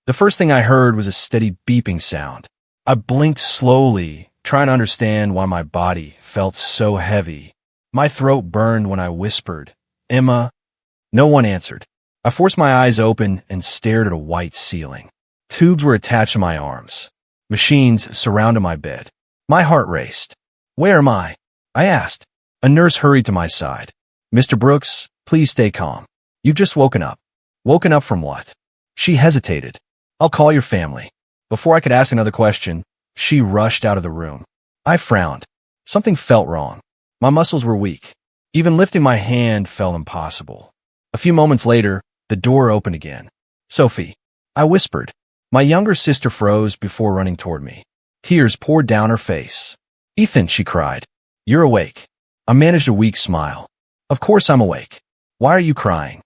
The first thing I heard was a steady beeping sound. I blinked slowly, trying to understand why my body felt so heavy. My throat burned when I whispered, "Emma." No one answered. I forced my eyes open and stared at a white ceiling. Tubes were attached to my arms. Machines surrounded my bed. My heart raced. "Where am I?" I asked. A nurse hurried to my side. "Mr. Brooks, please stay calm. You've just woken up." "Woken up from what?" She hesitated. "I'll call your family." Before I could ask another question, she rushed out of the room. I frowned. Something felt wrong. My muscles were weak. Even lifting my hand felt impossible. A few moments later, the door opened again. "Sophie," I whispered. My younger sister froze before running toward me. Tears poured down her face. "Ethan," she cried. "You're awake." I managed a weak smile. "Of course I'm awake. Why are you crying?"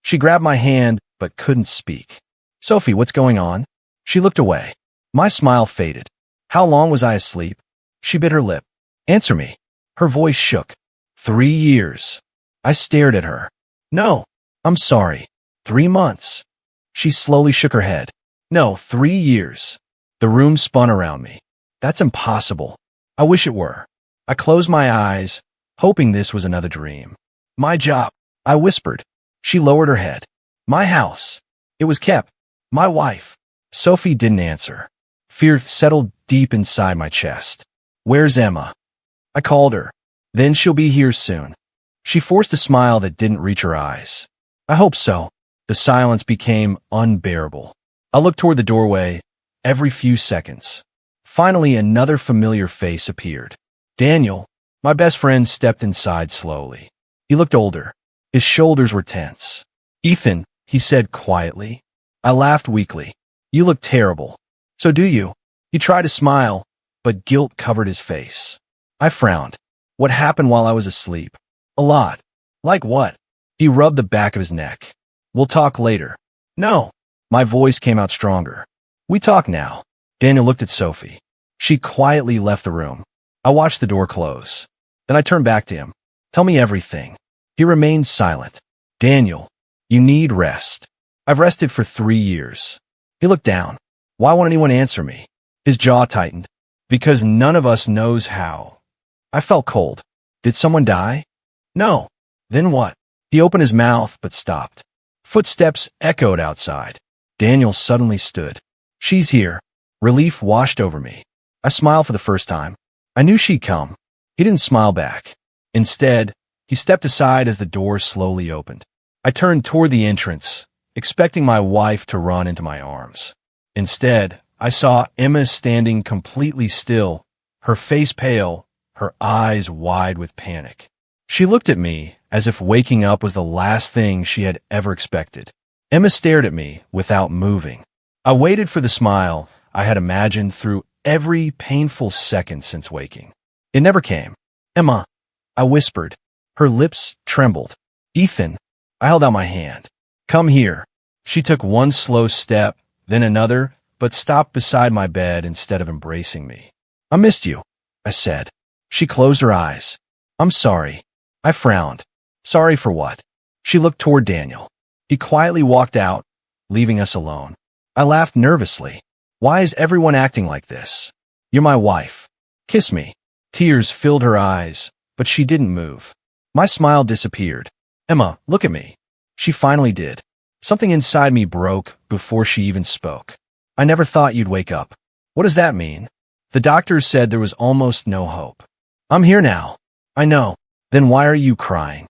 She grabbed my hand but couldn't speak. "Sophie, what's going on?" She looked away. My smile faded. "How long was I asleep?" She bit her lip. "Answer me." Her voice shook. 3 years. I stared at her. "No, I'm sorry. 3 months." She slowly shook her head. "No, 3 years." The room spun around me. "That's impossible. I wish it were." I closed my eyes, hoping this was another dream. "My job," I whispered. She lowered her head. "My house. It was kept. My wife." Sophie didn't answer. Fear settled deep inside my chest. "Where's Emma?" I called her. "Then she'll be here soon." She forced a smile that didn't reach her eyes. "I hope so." The silence became unbearable. I looked toward the doorway every few seconds. Finally, another familiar face appeared. Daniel, my best friend, stepped inside slowly. He looked older. His shoulders were tense. "Ethan," he said quietly. I laughed weakly. "You look terrible." "So do you." He tried to smile, but guilt covered his face. I frowned. "What happened while I was asleep?" "A lot." "Like what?" He rubbed the back of his neck. "We'll talk later." "No." My voice came out stronger. "We talk now." Daniel looked at Sophie. She quietly left the room. I watched the door close. Then I turned back to him. "Tell me everything." He remained silent. "Daniel, you need rest." "I've rested for 3 years." He looked down. "Why won't anyone answer me?" His jaw tightened. "Because none of us knows how." I felt cold. "Did someone die?" "No." "Then what?" He opened his mouth but stopped. Footsteps echoed outside. Daniel suddenly stood. "She's here." Relief washed over me. I smiled for the first time. I knew she'd come. He didn't smile back. Instead, he stepped aside as the door slowly opened. I turned toward the entrance, expecting my wife to run into my arms. Instead, I saw Emma standing completely still, her face pale, her eyes wide with panic. She looked at me as if waking up was the last thing she had ever expected. Emma stared at me without moving. I waited for the smile I had imagined through every painful second since waking. It never came. "Emma," I whispered. Her lips trembled. "Ethan." I held out my hand. "Come here." She took one slow step, then another, but stopped beside my bed instead of embracing me. "I missed you," I said. She closed her eyes. "I'm sorry." I frowned. "Sorry for what?" She looked toward Daniel. He quietly walked out, leaving us alone. I laughed nervously. "Why is everyone acting like this?" "You're my wife. Kiss me." Tears filled her eyes, but she didn't move. My smile disappeared. "Emma, look at me." She finally did. Something inside me broke before she even spoke. "I never thought you'd wake up." "What does that mean?" "The doctors said there was almost no hope." "I'm here now." "I know." "Then why are you crying?"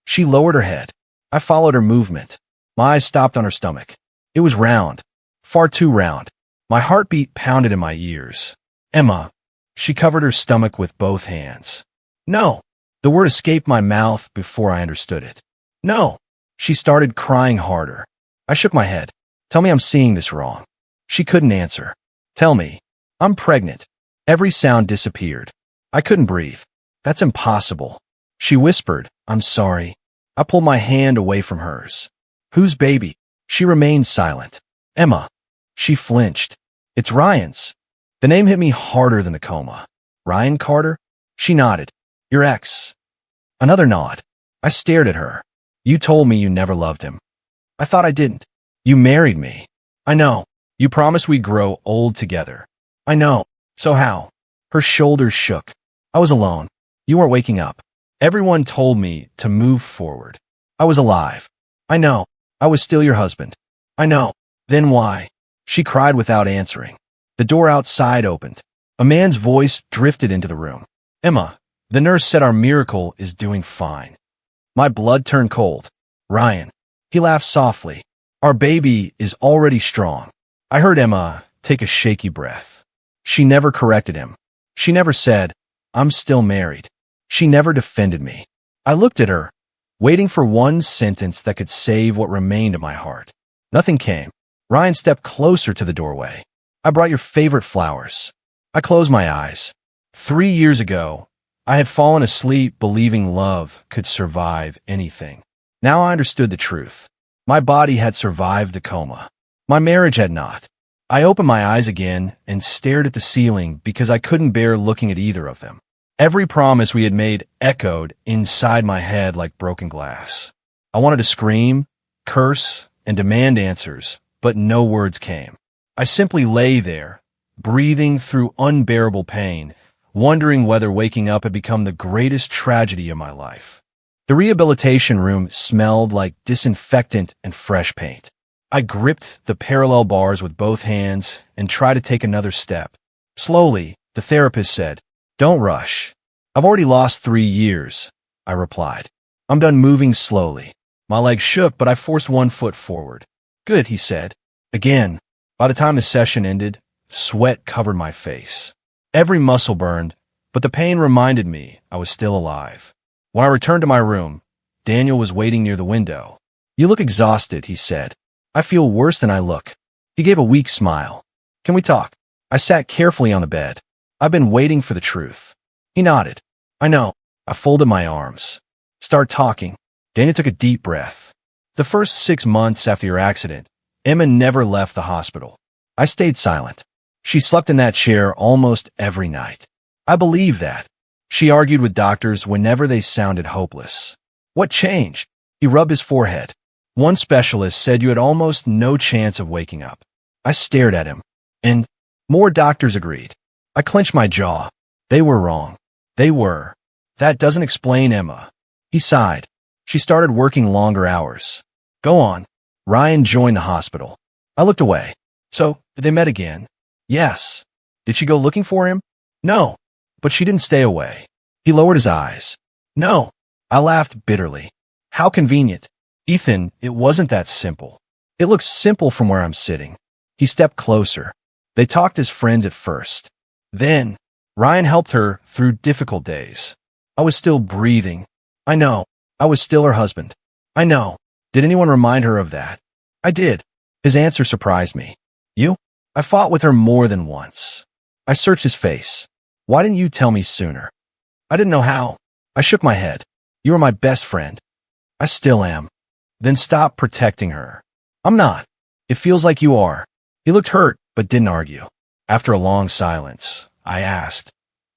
She lowered her head. I followed her movement. My eyes stopped on her stomach. It was round. Far too round. My heartbeat pounded in my ears. "Emma." She covered her stomach with both hands. "No." The word escaped my mouth before I understood it. "No." She started crying harder. I shook my head. "Tell me I'm seeing this wrong." She couldn't answer. "Tell me." "I'm pregnant." Every sound disappeared. I couldn't breathe. "That's impossible." She whispered, "I'm sorry." I pulled my hand away from hers. "Whose baby?" She remained silent. "Emma." She flinched. "It's Ryan's." The name hit me harder than the coma. "Ryan Carter?" She nodded. "Your ex." Another nod. I stared at her. "You told me you never loved him." "I thought I didn't." "You married me." "I know." You promised we'd grow old together. I know. So how? Her shoulders shook. I was alone. You weren't waking up. Everyone told me to move forward. I was alive. I know. I was still your husband. I know. Then why? She cried without answering. The door outside opened. A man's voice drifted into the room. Emma, the nurse said our miracle is doing fine. My blood turned cold. Ryan. He laughed softly. Our baby is already strong. I heard Emma take a shaky breath. She never corrected him. She never said, I'm still married. She never defended me. I looked at her, waiting for one sentence that could save what remained of my heart. Nothing came. Ryan stepped closer to the doorway. I brought your favorite flowers. I closed my eyes. 3 years ago, I had fallen asleep believing love could survive anything. Now I understood the truth. My body had survived the coma. My marriage had not. I opened my eyes again and stared at the ceiling because I couldn't bear looking at either of them. Every promise we had made echoed inside my head like broken glass. I wanted to scream, curse, and demand answers, but no words came. I simply lay there, breathing through unbearable pain, wondering whether waking up had become the greatest tragedy of my life. The rehabilitation room smelled like disinfectant and fresh paint. I gripped the parallel bars with both hands and tried to take another step. Slowly, the therapist said, Don't rush. I've already lost 3 years, I replied. I'm done moving slowly. My legs shook, but I forced one foot forward. Good, he said. Again. By the time the session ended, sweat covered my face. Every muscle burned, but the pain reminded me I was still alive. When I returned to my room, Daniel was waiting near the window. You look exhausted, he said. I feel worse than I look. He gave a weak smile. Can we talk? I sat carefully on the bed. I've been waiting for the truth. He nodded. I know. I folded my arms. Start talking. Daniel took a deep breath. The first 6 months after your accident, Emma never left the hospital. I stayed silent. She slept in that chair almost every night. I believed that. She argued with doctors whenever they sounded hopeless. What changed? He rubbed his forehead. One specialist said you had almost no chance of waking up. I stared at him, and more doctors agreed. I clenched my jaw. They were wrong. They were. That doesn't explain Emma. He sighed. She started working longer hours. Go on. Ryan joined the hospital. I looked away. So, they met again? Yes. Did she go looking for him? No. But she didn't stay away. He lowered his eyes. No. I laughed bitterly. How convenient. Ethan, it wasn't that simple. It looks simple from where I'm sitting. He stepped closer. They talked as friends at first. Then, Ryan helped her through difficult days. I was still breathing. I know. I was still her husband. I know. Did anyone remind her of that? I did. His answer surprised me. You? I fought with her more than once. I searched his face. Why didn't you tell me sooner? I didn't know how. I shook my head. You were my best friend. I still am. Then stop protecting her. I'm not. It feels like you are. He looked hurt, but didn't argue. After a long silence, I asked,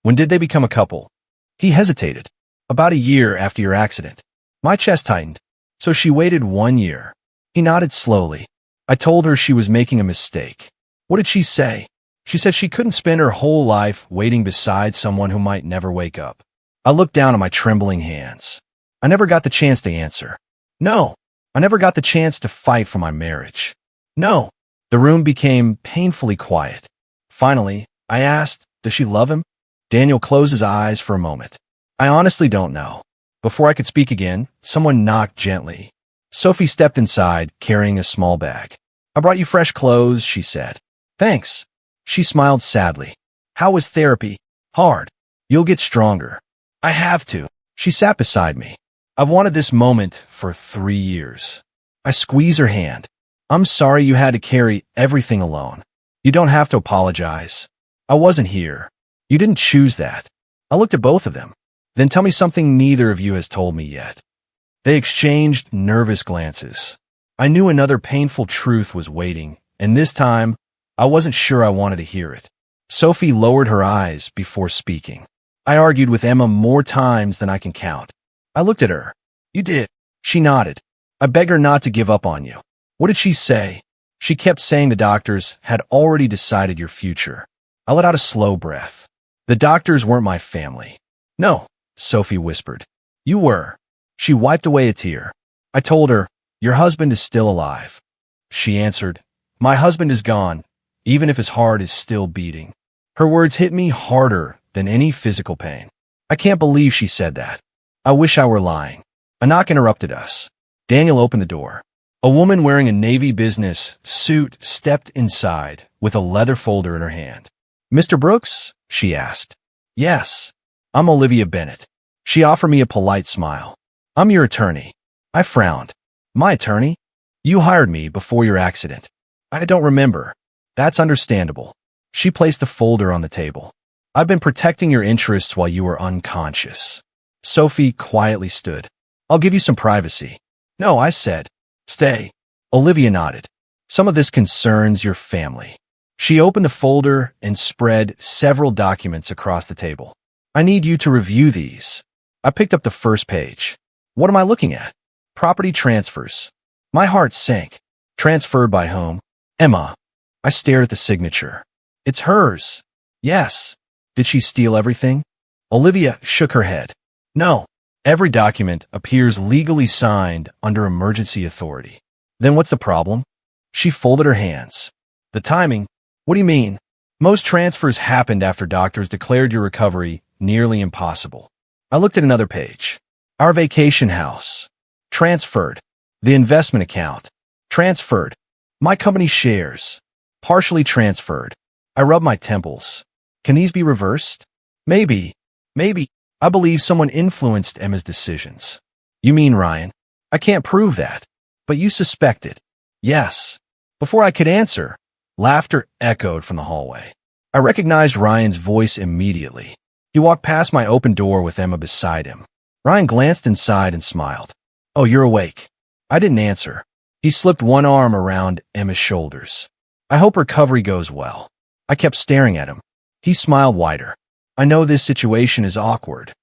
when did they become a couple? He hesitated. About a year after your accident. My chest tightened. So she waited 1 year. He nodded slowly. I told her she was making a mistake. What did she say? She said she couldn't spend her whole life waiting beside someone who might never wake up. I looked down at my trembling hands. I never got the chance to answer. No. I never got the chance to fight for my marriage. No. The room became painfully quiet. Finally, I asked, does she love him? Daniel closed his eyes for a moment. I honestly don't know. Before I could speak again, someone knocked gently. Sophie stepped inside, carrying a small bag. I brought you fresh clothes, she said. Thanks. She smiled sadly. How was therapy? Hard. You'll get stronger. I have to. She sat beside me. I've wanted this moment for 3 years. I squeezed her hand. I'm sorry you had to carry everything alone. You don't have to apologize. I wasn't here. You didn't choose that. I looked at both of them. Then tell me something neither of you has told me yet. They exchanged nervous glances. I knew another painful truth was waiting, and this time, I wasn't sure I wanted to hear it. Sophie lowered her eyes before speaking. I argued with Emma more times than I can count. I looked at her. You did. She nodded. I begged her not to give up on you. What did she say? She kept saying the doctors had already decided your future. I let out a slow breath. The doctors weren't my family. No, Sophie whispered. You were. She wiped away a tear. I told her, your husband is still alive. She answered, my husband is gone, even if his heart is still beating. Her words hit me harder than any physical pain. I can't believe she said that. I wish I were lying. A knock interrupted us. Daniel opened the door. A woman wearing a navy business suit stepped inside with a leather folder in her hand. Mr. Brooks? She asked. Yes. I'm Olivia Bennett. She offered me a polite smile. I'm your attorney. I frowned. My attorney? You hired me before your accident. I don't remember. That's understandable. She placed the folder on the table. I've been protecting your interests while you were unconscious. Sophie quietly stood. I'll give you some privacy. No, I said. Stay. Olivia nodded. Some of this concerns your family. She opened the folder and spread several documents across the table. I need you to review these. I picked up the first page. What am I looking at? Property transfers. My heart sank. Transferred by whom? Emma. I stared at the signature. It's hers. Yes. Did she steal everything? Olivia shook her head. No. Every document appears legally signed under emergency authority. Then what's the problem? She folded her hands. The timing? What do you mean? Most transfers happened after doctors declared your recovery nearly impossible. I looked at another page. Our vacation house. Transferred. The investment account. Transferred. My company shares. Partially transferred. I rubbed my temples. Can these be reversed? Maybe. Maybe. I believe someone influenced Emma's decisions. You mean Ryan? I can't prove that. But you suspect it. Yes. Before I could answer, laughter echoed from the hallway. I recognized Ryan's voice immediately. He walked past my open door with Emma beside him. Ryan glanced inside and smiled. Oh, you're awake. I didn't answer. He slipped one arm around Emma's shoulders. I hope recovery goes well. I kept staring at him. He smiled wider. I know this situation is awkward.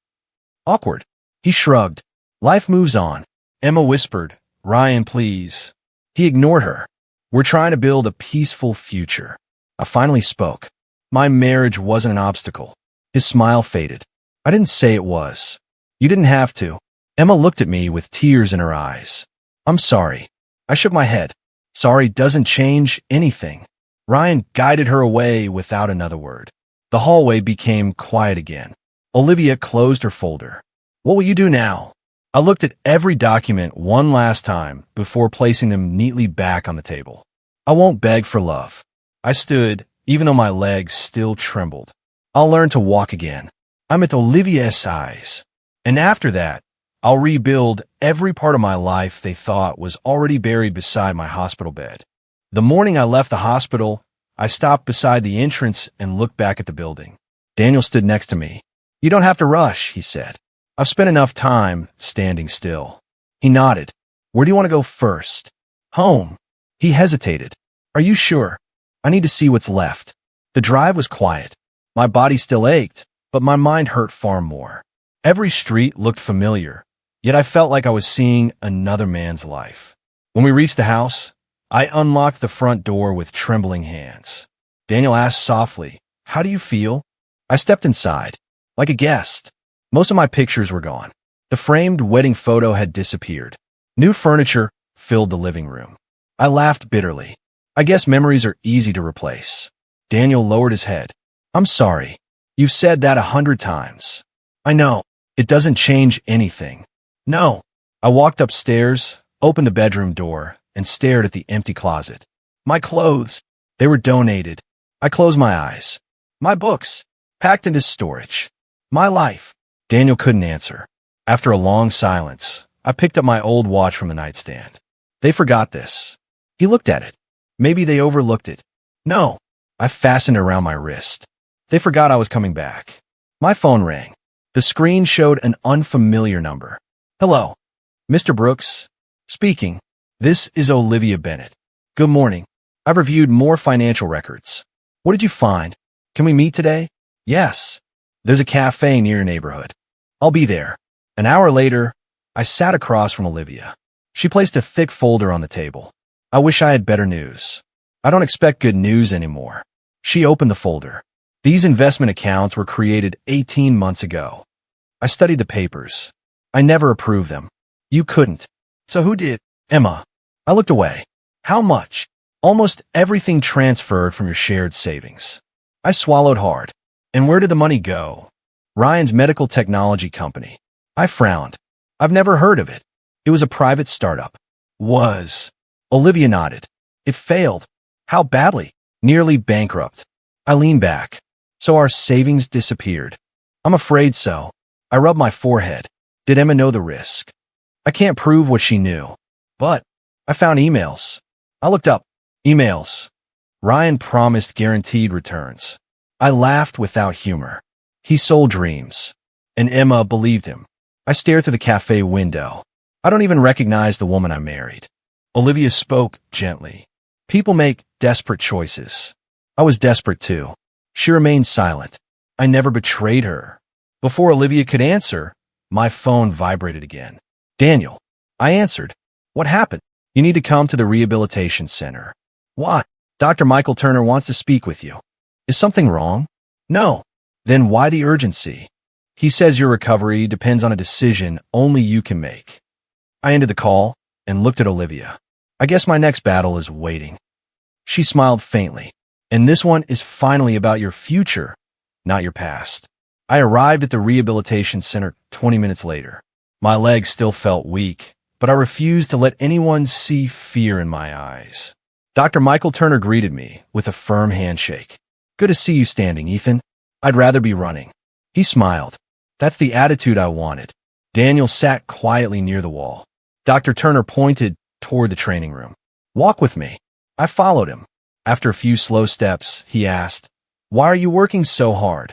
Awkward? He shrugged. Life moves on. Emma whispered, Ryan, please. He ignored her. We're trying to build a peaceful future. I finally spoke. My marriage wasn't an obstacle. His smile faded. I didn't say it was. You didn't have to. Emma looked at me with tears in her eyes. I'm sorry. I shook my head. Sorry doesn't change anything. Ryan guided her away without another word. The hallway became quiet again. Olivia closed her folder. What will you do now? I looked at every document one last time before placing them neatly back on the table. I won't beg for love. I stood, even though my legs still trembled. I'll learn to walk again. I'm at Olivia's eyes. And after that, I'll rebuild every part of my life they thought was already buried beside my hospital bed. The morning I left the hospital, I stopped beside the entrance and looked back at the building. Daniel stood next to me. You don't have to rush, he said. I've spent enough time standing still. He nodded. Where do you want to go first? Home. He hesitated. Are you sure? I need to see what's left. The drive was quiet. My body still ached, but my mind hurt far more. Every street looked familiar, yet I felt like I was seeing another man's life. When we reached the house, I unlocked the front door with trembling hands. Daniel asked softly, How do you feel? I stepped inside, like a guest. Most of my pictures were gone. The framed wedding photo had disappeared. New furniture filled the living room. I laughed bitterly. I guess memories are easy to replace. Daniel lowered his head. I'm sorry. You've said that 100 times. I know. It doesn't change anything. No. I walked upstairs, opened the bedroom door, and stared at the empty closet. My clothes. They were donated. I closed my eyes. My books. Packed into storage. My life. Daniel couldn't answer. After a long silence, I picked up my old watch from the nightstand. They forgot this. He looked at it. Maybe they overlooked it. No. I fastened it around my wrist. They forgot I was coming back. My phone rang. The screen showed an unfamiliar number. Hello. Mr. Brooks. Speaking. This is Olivia Bennett. Good morning. I've reviewed more financial records. What did you find? Can we meet today? Yes. There's a cafe near your neighborhood. I'll be there. An hour later, I sat across from Olivia. She placed a thick folder on the table. I wish I had better news. I don't expect good news anymore. She opened the folder. These investment accounts were created 18 months ago. I studied the papers. I never approved them. You couldn't. So who did? Emma. I looked away. How much? Almost everything transferred from your shared savings. I swallowed hard. And where did the money go? Ryan's medical technology company. I frowned. I've never heard of it. It was a private startup. Was. Olivia nodded. It failed. How badly? Nearly bankrupt. I leaned back. So our savings disappeared. I'm afraid so. I rubbed my forehead. Did Emma know the risk? I can't prove what she knew. But I found emails. I looked up. Emails. Ryan promised guaranteed returns. I laughed without humor. He sold dreams. And Emma believed him. I stared through the cafe window. I don't even recognize the woman I married. Olivia spoke gently. People make desperate choices. I was desperate too. She remained silent. I never betrayed her. Before Olivia could answer, my phone vibrated again. Daniel. I answered. What happened? You need to come to the rehabilitation center. Why? Dr. Michael Turner wants to speak with you. Is something wrong? No. Then why the urgency? He says your recovery depends on a decision only you can make. I ended the call and looked at Olivia. I guess my next battle is waiting. She smiled faintly. And this one is finally about your future, not your past. I arrived at the rehabilitation center 20 minutes later. My legs still felt weak, but I refused to let anyone see fear in my eyes. Dr. Michael Turner greeted me with a firm handshake. Good to see you standing, Ethan. I'd rather be running. He smiled. That's the attitude I wanted. Daniel sat quietly near the wall. Dr. Turner pointed toward the training room. Walk with me. I followed him. After a few slow steps, he asked, Why are you working so hard?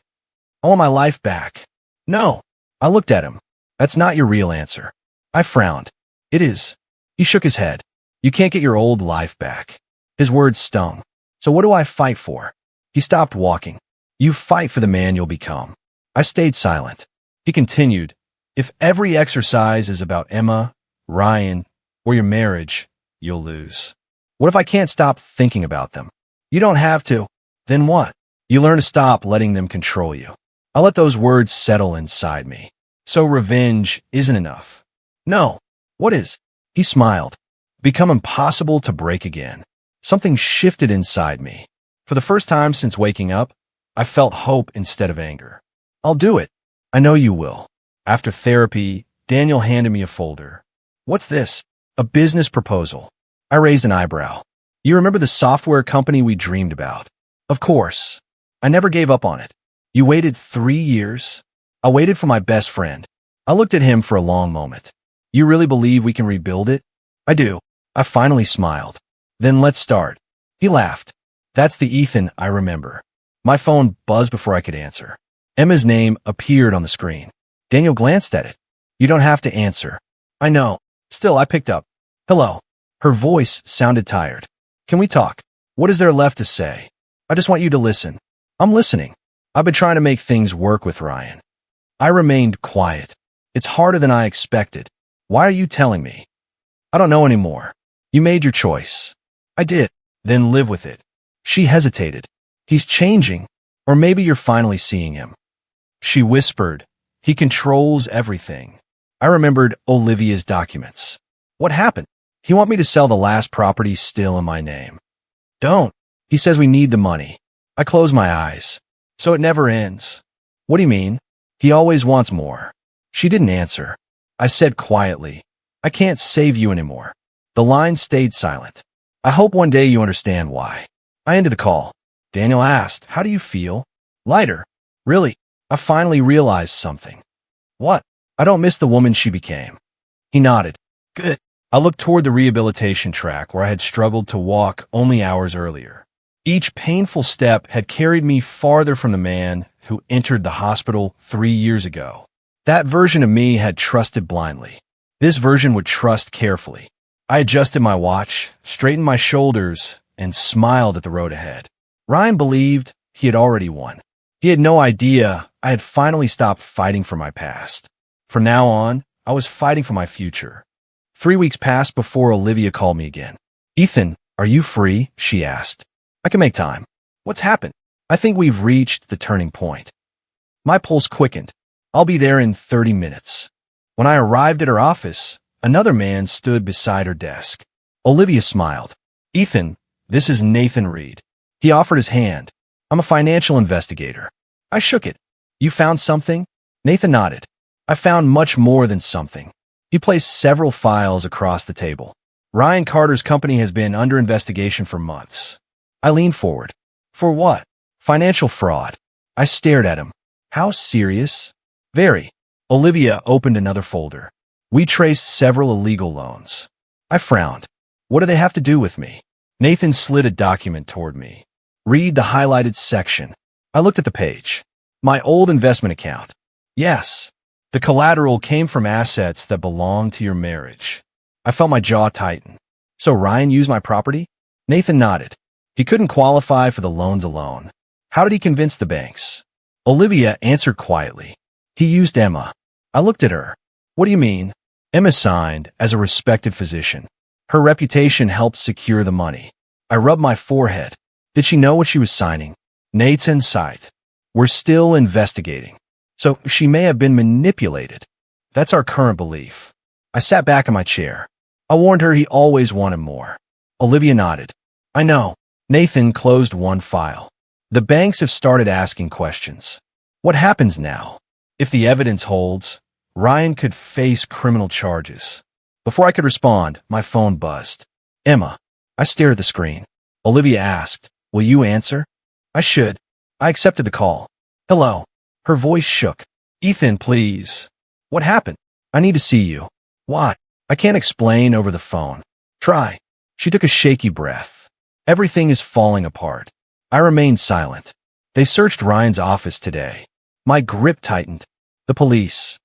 I want my life back. No. I looked at him. That's not your real answer. I frowned. It is. He shook his head. You can't get your old life back. His words stung. So what do I fight for? He stopped walking. You fight for the man you'll become. I stayed silent. He continued, If every exercise is about Emma, Ryan, or your marriage, you'll lose. What if I can't stop thinking about them? You don't have to. Then what? You learn to stop letting them control you. I let those words settle inside me. So revenge isn't enough. No. What is? He smiled. Become impossible to break again. Something shifted inside me. For the first time since waking up, I felt hope instead of anger. I'll do it. I know you will. After therapy, Daniel handed me a folder. What's this? A business proposal. I raised an eyebrow. You remember the software company we dreamed about? Of course. I never gave up on it. You waited 3 years? I waited for my best friend. I looked at him for a long moment. You really believe we can rebuild it? I do. I finally smiled. Then let's start. He laughed. That's the Ethan I remember. My phone buzzed before I could answer. Emma's name appeared on the screen. Daniel glanced at it. You don't have to answer. I know. Still, I picked up. Hello. Her voice sounded tired. Can we talk? What is there left to say? I just want you to listen. I'm listening. I've been trying to make things work with Ryan. I remained quiet. It's harder than I expected. Why are you telling me? I don't know anymore. You made your choice. I did. Then live with it. She hesitated. He's changing. Or maybe you're finally seeing him. She whispered. He controls everything. I remembered Olivia's documents. What happened? He wants me to sell the last property still in my name. Don't. He says we need the money. I close my eyes. So it never ends. What do you mean? He always wants more. She didn't answer. I said quietly, I can't save you anymore. The line stayed silent. I hope one day you understand why. I ended the call. Daniel asked, How do you feel? Lighter. Really? I finally realized something. What? I don't miss the woman she became. He nodded. Good. I looked toward the rehabilitation track where I had struggled to walk only hours earlier. Each painful step had carried me farther from the man who entered the hospital 3 years ago. That version of me had trusted blindly. This version would trust carefully. I adjusted my watch, straightened my shoulders, and smiled at the road ahead. Ryan believed he had already won. He had no idea I had finally stopped fighting for my past. From now on, I was fighting for my future. 3 weeks passed before Olivia called me again. Ethan, Are you free? She asked. I can make time. What's happened? I think we've reached the turning point. My pulse quickened. I'll be there in 30 minutes. When I arrived at her office, another man stood beside her desk. Olivia smiled. Ethan, this is Nathan Reed. He offered his hand. I'm a financial investigator. I shook it. You found something? Nathan nodded. I found much more than something. He placed several files across the table. Ryan Carter's company has been under investigation for months. I leaned forward. For what? Financial fraud. I stared at him. How serious? Very. Olivia opened another folder. We traced several illegal loans. I frowned. What do they have to do with me? Nathan slid a document toward me. Read the highlighted section. I looked at the page. My old investment account. Yes. The collateral came from assets that belonged to your marriage. I felt my jaw tighten. So Ryan used my property? Nathan nodded. He couldn't qualify for the loans alone. How did he convince the banks? Olivia answered quietly. He used Emma. I looked at her. What do you mean? Emma signed as a respected physician. Her reputation helped secure the money. I rubbed my forehead. Did she know what she was signing? Nate's in sight. We're still investigating. So she may have been manipulated. That's our current belief. I sat back in my chair. I warned her he always wanted more. Olivia nodded. I know. Nathan closed one file. The banks have started asking questions. What happens now? If the evidence holds, Ryan could face criminal charges. Before I could respond, my phone buzzed. Emma. I stared at the screen. Olivia asked, will you answer? I should. I accepted the call. Hello. Her voice shook. Ethan, please. What happened? I need to see you. What? I can't explain over the phone. Try. She took a shaky breath. Everything is falling apart. I remained silent. They searched Ryan's office today. My grip tightened. The police.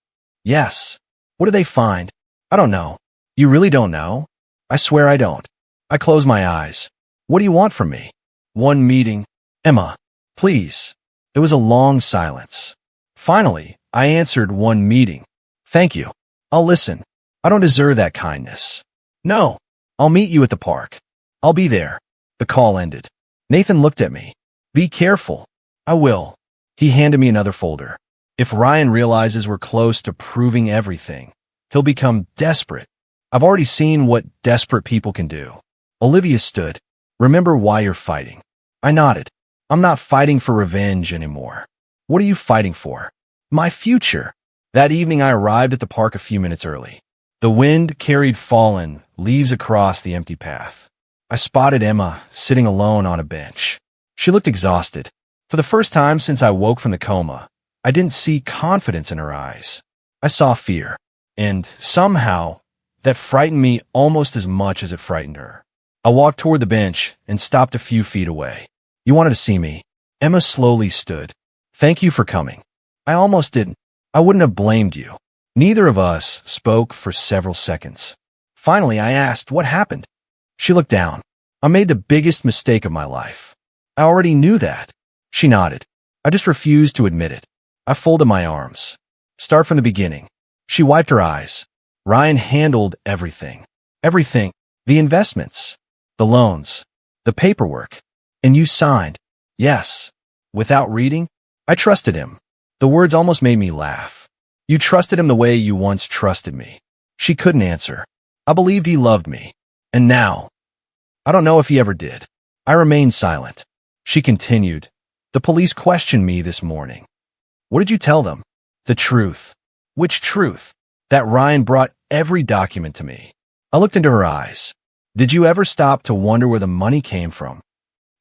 Yes. What did they find? I don't know. You really don't know? I swear I don't. I closed my eyes. What do you want from me? One meeting. Emma, please. There was a long silence. Finally, I answered one meeting. Thank you. I'll listen. I don't deserve that kindness. No. I'll meet you at the park. I'll be there. The call ended. Nathan looked at me. Be careful. I will. He handed me another folder. If Ryan realizes we're close to proving everything, he'll become desperate. I've already seen what desperate people can do. Olivia stood. Remember why you're fighting. I nodded. I'm not fighting for revenge anymore. What are you fighting for? My future. That evening I arrived at the park a few minutes early. The wind carried fallen leaves across the empty path. I spotted Emma sitting alone on a bench. She looked exhausted. For the first time since I woke from the coma, I didn't see confidence in her eyes. I saw fear. And somehow, that frightened me almost as much as it frightened her. I walked toward the bench and stopped a few feet away. You wanted to see me. Emma slowly stood. Thank you for coming. I almost didn't. I wouldn't have blamed you. Neither of us spoke for several seconds. Finally, I asked, what happened? She looked down. I made the biggest mistake of my life. I already knew that. She nodded. I just refused to admit it. I folded my arms. Start from the beginning. She wiped her eyes. Ryan handled everything. Everything. The investments. The loans. The paperwork. And you signed. Yes. Without reading? I trusted him. The words almost made me laugh. You trusted him the way you once trusted me. She couldn't answer. I believed he loved me. And now? I don't know if he ever did. I remained silent. She continued. The police questioned me this morning. What did you tell them? The truth. Which truth? That Ryan brought every document to me. I looked into her eyes. Did you ever stop to wonder where the money came from?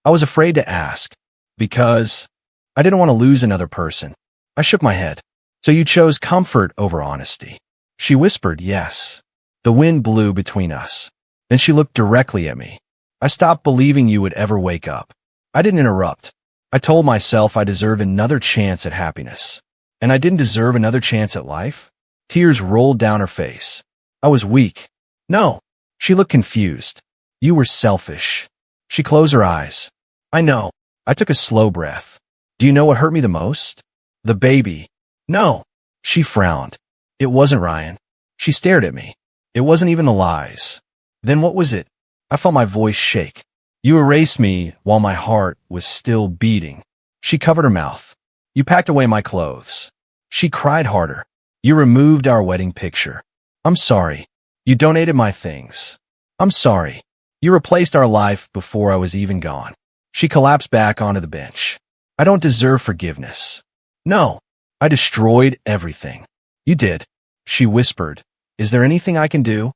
I was afraid to ask, because I didn't want to lose another person. I shook my head. So you chose comfort over honesty. She whispered, yes. The wind blew between us. Then she looked directly at me. I stopped believing you would ever wake up. I didn't interrupt. I told myself I deserved another chance at happiness. And I didn't deserve another chance at life? Tears rolled down her face. I was weak. No. She looked confused. You were selfish. She closed her eyes. I know. I took a slow breath. Do you know what hurt me the most? The baby. No. She frowned. It wasn't Ryan. She stared at me. It wasn't even the lies. Then what was it? I felt my voice shake. You erased me while my heart was still beating. She covered her mouth. You packed away my clothes. She cried harder. You removed our wedding picture. I'm sorry. You donated my things. I'm sorry. You replaced our life before I was even gone. She collapsed back onto the bench. I don't deserve forgiveness. No, I destroyed everything. You did. She whispered. Is there anything I can do?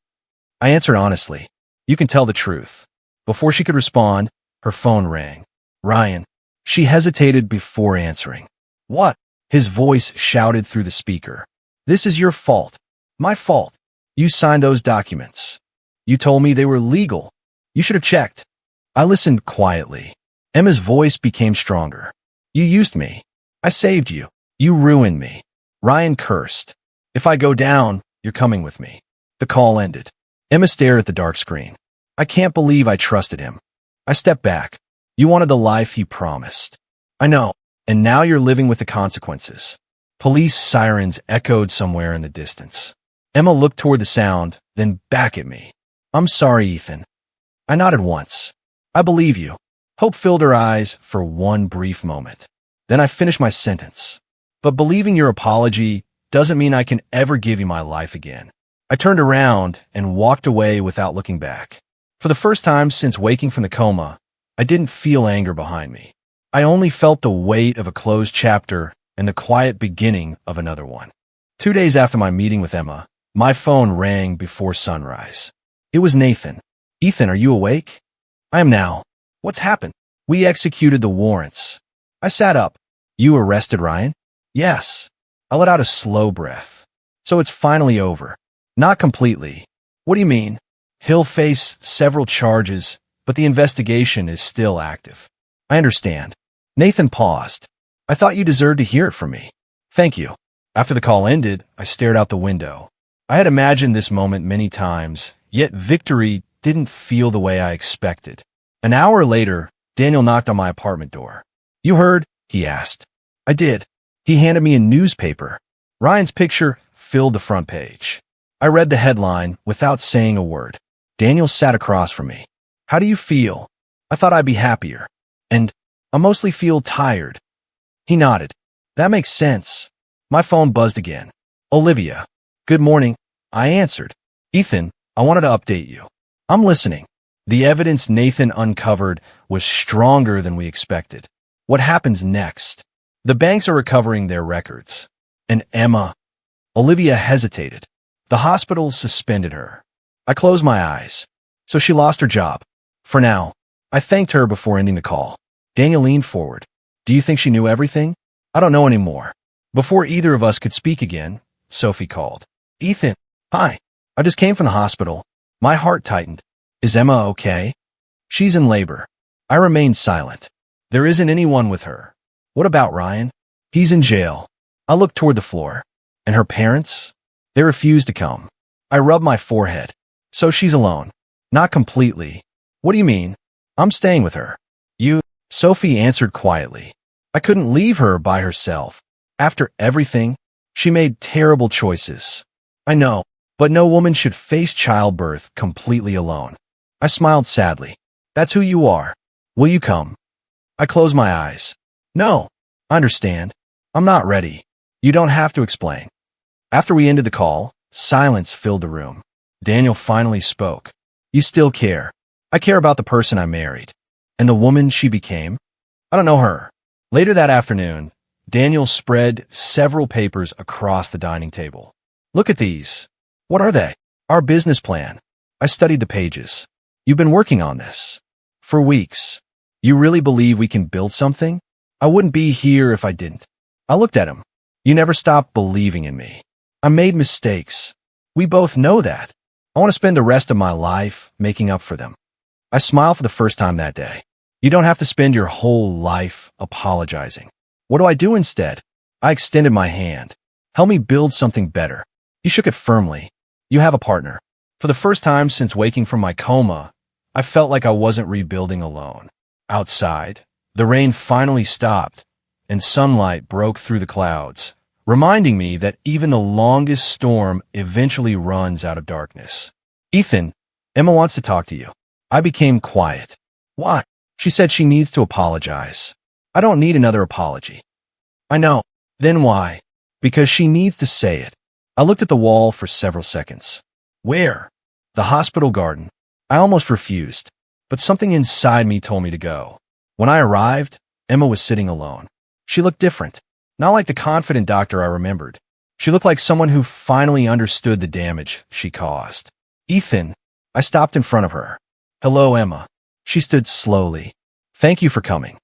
I answered honestly. You can tell the truth. Before she could respond, her phone rang. Ryan. She hesitated before answering. What? His voice shouted through the speaker. This is your fault. My fault. You signed those documents. You told me they were legal. You should have checked. I listened quietly. Emma's voice became stronger. You used me. I saved you. You ruined me. Ryan cursed. If I go down, you're coming with me. The call ended. Emma stared at the dark screen. I can't believe I trusted him. I stepped back. You wanted the life he promised. I know. And now you're living with the consequences. Police sirens echoed somewhere in the distance. Emma looked toward the sound, then back at me. I'm sorry, Ethan. I nodded once. I believe you. Hope filled her eyes for one brief moment. Then I finished my sentence. But believing your apology doesn't mean I can ever give you my life again. I turned around and walked away without looking back. For the first time since waking from the coma, I didn't feel anger behind me. I only felt the weight of a closed chapter and the quiet beginning of another one. 2 days after my meeting with Emma, my phone rang before sunrise. It was Nathan. Ethan, are you awake? I am now. What's happened? We executed the warrants. I sat up. You arrested Ryan? Yes. I let out a slow breath. So it's finally over. Not completely. What do you mean? He'll face several charges, but the investigation is still active. I understand. Nathan paused. I thought you deserved to hear it from me. Thank you. After the call ended, I stared out the window. I had imagined this moment many times, yet victory didn't feel the way I expected. An hour later, Daniel knocked on my apartment door. You heard? He asked. I did. He handed me a newspaper. Ryan's picture filled the front page. I read the headline without saying a word. Daniel sat across from me. How do you feel? I thought I'd be happier. And I mostly feel tired. He nodded. That makes sense. My phone buzzed again. Olivia. Good morning. I answered. Ethan, I wanted to update you. I'm listening. The evidence Nathan uncovered was stronger than we expected. What happens next? The banks are recovering their records. And Emma. Olivia hesitated. The hospital suspended her. I closed my eyes. So she lost her job. For now. I thanked her before ending the call. Daniel leaned forward. Do you think she knew everything? I don't know anymore. Before either of us could speak again, Sophie called. Ethan. Hi. I just came from the hospital. My heart tightened. Is Emma okay? She's in labor. I remained silent. There isn't anyone with her. What about Ryan? He's in jail. I looked toward the floor. And her parents? They refused to come. I rubbed my forehead. So she's alone. Not completely. What do you mean? I'm staying with her. You? Sophie answered quietly. I couldn't leave her by herself. After everything, she made terrible choices. I know, but no woman should face childbirth completely alone. I smiled sadly. That's who you are. Will you come? I closed my eyes. No, I understand. I'm not ready. You don't have to explain. After we ended the call, silence filled the room. Daniel finally spoke. You still care. I care about the person I married. And the woman she became? I don't know her. Later that afternoon, Daniel spread several papers across the dining table. Look at these. What are they? Our business plan. I studied the pages. You've been working on this. For weeks. You really believe we can build something? I wouldn't be here if I didn't. I looked at him. You never stopped believing in me. I made mistakes. We both know that. I want to spend the rest of my life making up for them. I smiled for the first time that day. You don't have to spend your whole life apologizing. What do I do instead? I extended my hand. Help me build something better. He shook it firmly. You have a partner. For the first time since waking from my coma, I felt like I wasn't rebuilding alone. Outside, the rain finally stopped, and sunlight broke through the clouds, reminding me that even the longest storm eventually runs out of darkness. Ethan, Emma wants to talk to you. I became quiet. Why? She said she needs to apologize. I don't need another apology. I know. Then why? Because she needs to say it. I looked at the wall for several seconds. Where? The hospital garden. I almost refused, but something inside me told me to go. When I arrived, Emma was sitting alone. She looked different. Not like the confident doctor I remembered. She looked like someone who finally understood the damage she caused. Ethan. I stopped in front of her. Hello, Emma. She stood slowly. Thank you for coming.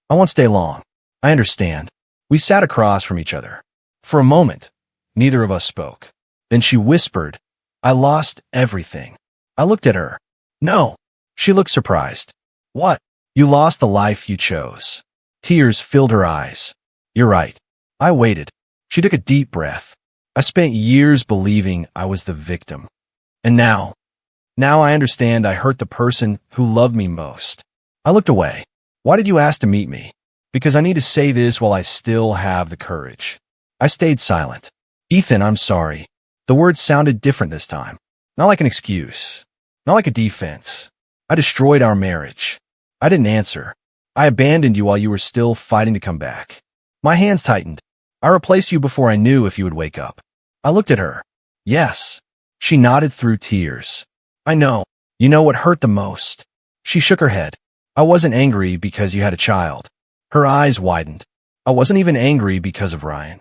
I won't stay long. I understand. We sat across from each other. For a moment, neither of us spoke. Then she whispered, I lost everything. I looked at her. No. She looked surprised. What? You lost the life you chose. Tears filled her eyes. You're right. I waited. She took a deep breath. I spent years believing I was the victim. And now I understand I hurt the person who loved me most. I looked away. Why did you ask to meet me? Because I need to say this while I still have the courage. I stayed silent. Ethan, I'm sorry. The words sounded different this time. Not like an excuse. Not like a defense. I destroyed our marriage. I didn't answer. I abandoned you while you were still fighting to come back. My hands tightened. I replaced you before I knew if you would wake up. I looked at her. Yes. She nodded through tears. I know. You know what hurt the most? She shook her head. I wasn't angry because you had a child. Her eyes widened. I wasn't even angry because of Ryan.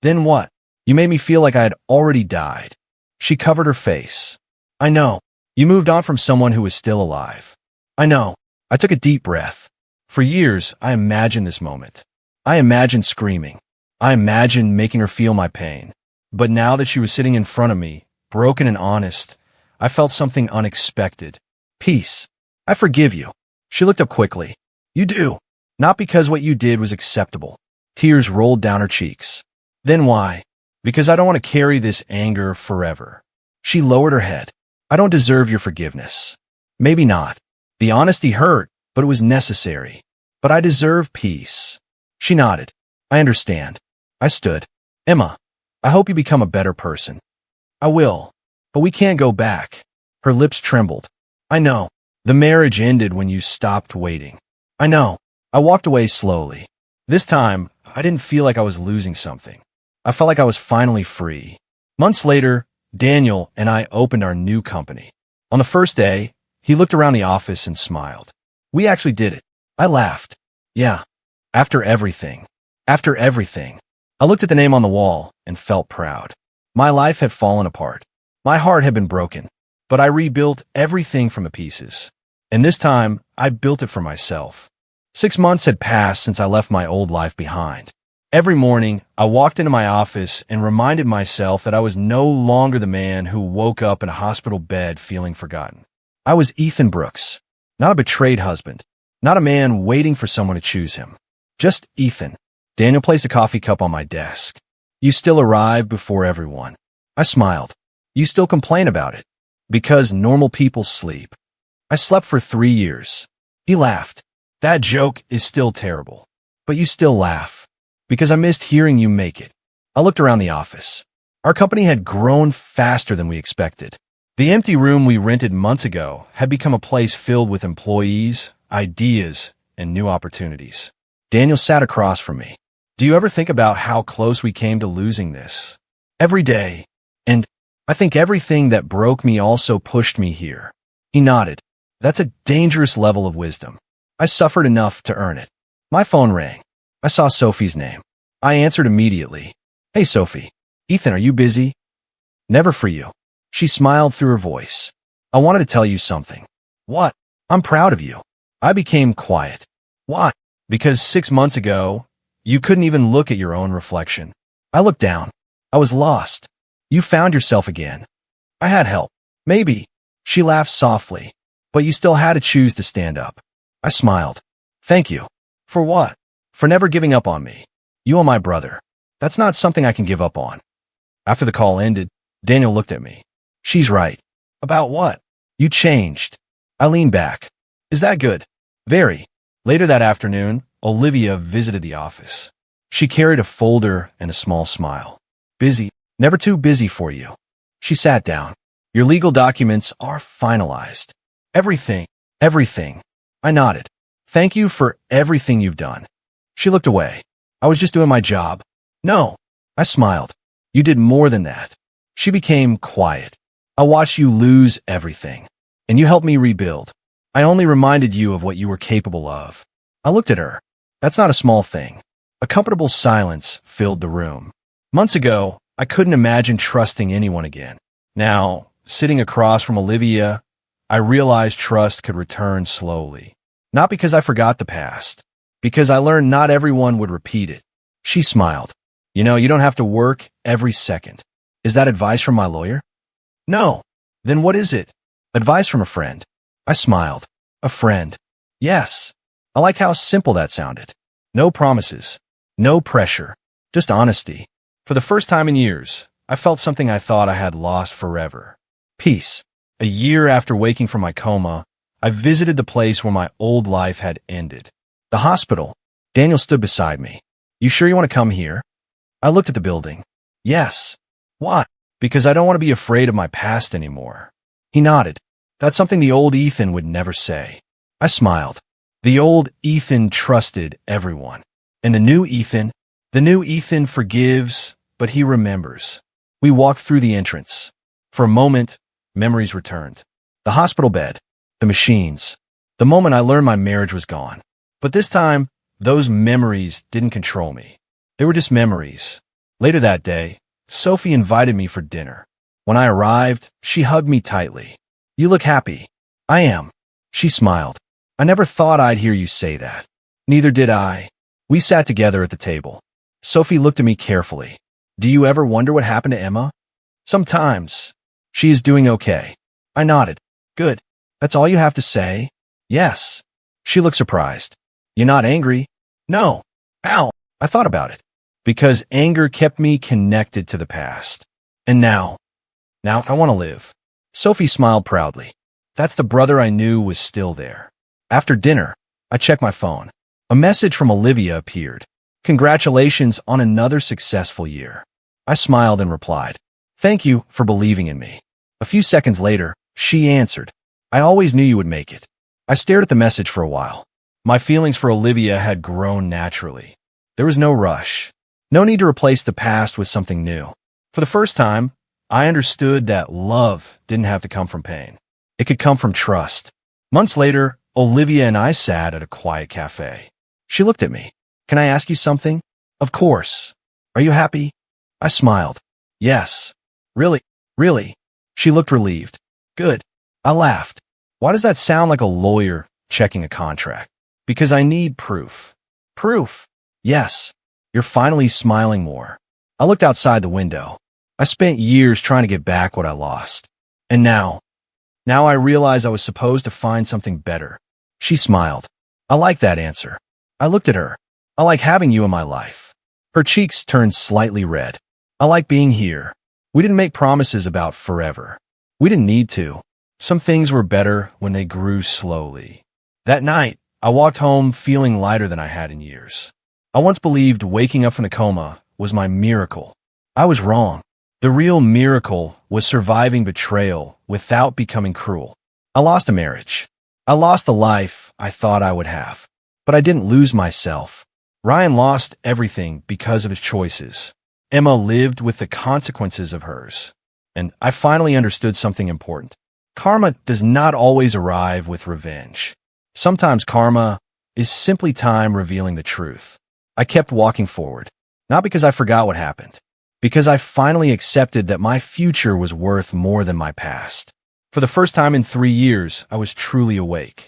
Then what? You made me feel like I had already died. She covered her face. I know. You moved on from someone who was still alive. I know. I took a deep breath. For years, I imagined this moment. I imagined screaming. I imagined making her feel my pain. But now that she was sitting in front of me, broken and honest, I felt something unexpected. Peace. I forgive you. She looked up quickly. You do. Not because what you did was acceptable. Tears rolled down her cheeks. Then why? Because I don't want to carry this anger forever. She lowered her head. I don't deserve your forgiveness. Maybe not. The honesty hurt, but it was necessary. But I deserve peace. She nodded. I understand. I stood. Emma, I hope you become a better person. I will. But we can't go back. Her lips trembled. I know. The marriage ended when you stopped waiting. I know. I walked away slowly. This time, I didn't feel like I was losing something. I felt like I was finally free. Months later, Daniel and I opened our new company. On the first day, he looked around the office and smiled. We actually did it. I laughed. Yeah. After everything. After everything. I looked at the name on the wall and felt proud. My life had fallen apart. My heart had been broken. But I rebuilt everything from the pieces. And this time, I built it for myself. 6 months had passed since I left my old life behind. Every morning, I walked into my office and reminded myself that I was no longer the man who woke up in a hospital bed feeling forgotten. I was Ethan Brooks, not a betrayed husband, not a man waiting for someone to choose him. Just Ethan. Daniel placed a coffee cup on my desk. You still arrive before everyone. I smiled. You still complain about it. Because normal people sleep. I slept for 3 years. He laughed. That joke is still terrible. But you still laugh. Because I missed hearing you make it. I looked around the office. Our company had grown faster than we expected. The empty room we rented months ago had become a place filled with employees, ideas, and new opportunities. Daniel sat across from me. Do you ever think about how close we came to losing this? Every day. And I think everything that broke me also pushed me here. He nodded. That's a dangerous level of wisdom. I suffered enough to earn it. My phone rang. I saw Sophie's name. I answered immediately. Hey, Sophie. Ethan, are you busy? Never for you. She smiled through her voice. I wanted to tell you something. What? I'm proud of you. I became quiet. Why? Because 6 months ago, you couldn't even look at your own reflection. I looked down. I was lost. You found yourself again. I had help. Maybe. She laughed softly. But you still had to choose to stand up. I smiled. Thank you. For what? For never giving up on me. You are my brother. That's not something I can give up on. After the call ended, Daniel looked at me. She's right. About what? You changed. I leaned back. Is that good? Very. Later that afternoon, Olivia visited the office. She carried a folder and a small smile. Busy. Never too busy for you. She sat down. Your legal documents are finalized. Everything. Everything. I nodded. Thank you for everything you've done. She looked away. I was just doing my job. No. I smiled. You did more than that. She became quiet. I watched you lose everything. And you helped me rebuild. I only reminded you of what you were capable of. I looked at her. That's not a small thing. A comfortable silence filled the room. Months ago, I couldn't imagine trusting anyone again. Now, sitting across from Olivia, I realized trust could return slowly. Not because I forgot the past, because I learned not everyone would repeat it. She smiled. You know, you don't have to work every second. Is that advice from my lawyer? No. Then what is it? Advice from a friend. I smiled. A friend. Yes. I like how simple that sounded. No promises. No pressure. Just honesty. For the first time in years, I felt something I thought I had lost forever. Peace. A year after waking from my coma, I visited the place where my old life had ended. The hospital. Daniel stood beside me. You sure you want to come here? I looked at the building. Yes. Why? Because I don't want to be afraid of my past anymore. He nodded. That's something the old Ethan would never say. I smiled. The old Ethan trusted everyone. And the new Ethan forgives, but he remembers. We walked through the entrance. For a moment, memories returned. The hospital bed, the machines, the moment I learned my marriage was gone. But this time, those memories didn't control me. They were just memories. Later that day, Sophie invited me for dinner. When I arrived, she hugged me tightly. You look happy. I am. She smiled. I never thought I'd hear you say that. Neither did I. We sat together at the table. Sophie looked at me carefully. Do you ever wonder what happened to Emma? Sometimes. She is doing okay. I nodded. Good. That's all you have to say? Yes. She looked surprised. You're not angry? No. Ow. I thought about it. Because anger kept me connected to the past. And now I want to live. Sophie smiled proudly. That's the brother I knew was still there. After dinner, I checked my phone. A message from Olivia appeared. Congratulations on another successful year. I smiled and replied. Thank you for believing in me. A few seconds later, she answered. I always knew you would make it. I stared at the message for a while. My feelings for Olivia had grown naturally. There was no rush. No need to replace the past with something new. For the first time, I understood that love didn't have to come from pain. It could come from trust. Months later, Olivia and I sat at a quiet cafe. She looked at me. Can I ask you something? Of course. Are you happy? I smiled. Yes. Really? Really? She looked relieved. Good. I laughed. Why does that sound like a lawyer checking a contract? Because I need proof. Proof? Yes. You're finally smiling more. I looked outside the window. I spent years trying to get back what I lost. And now I realize I was supposed to find something better. She smiled. I like that answer. I looked at her. I like having you in my life. Her cheeks turned slightly red. I like being here. We didn't make promises about forever. We didn't need to. Some things were better when they grew slowly. That night, I walked home feeling lighter than I had in years. I once believed waking up from the coma was my miracle. I was wrong. The real miracle was surviving betrayal without becoming cruel. I lost a marriage. I lost the life I thought I would have. But I didn't lose myself. Ryan lost everything because of his choices. Emma lived with the consequences of hers. And I finally understood something important. Karma does not always arrive with revenge. Sometimes karma is simply time revealing the truth. I kept walking forward, not because I forgot what happened, because I finally accepted that my future was worth more than my past. For the first time in 3 years, I was truly awake.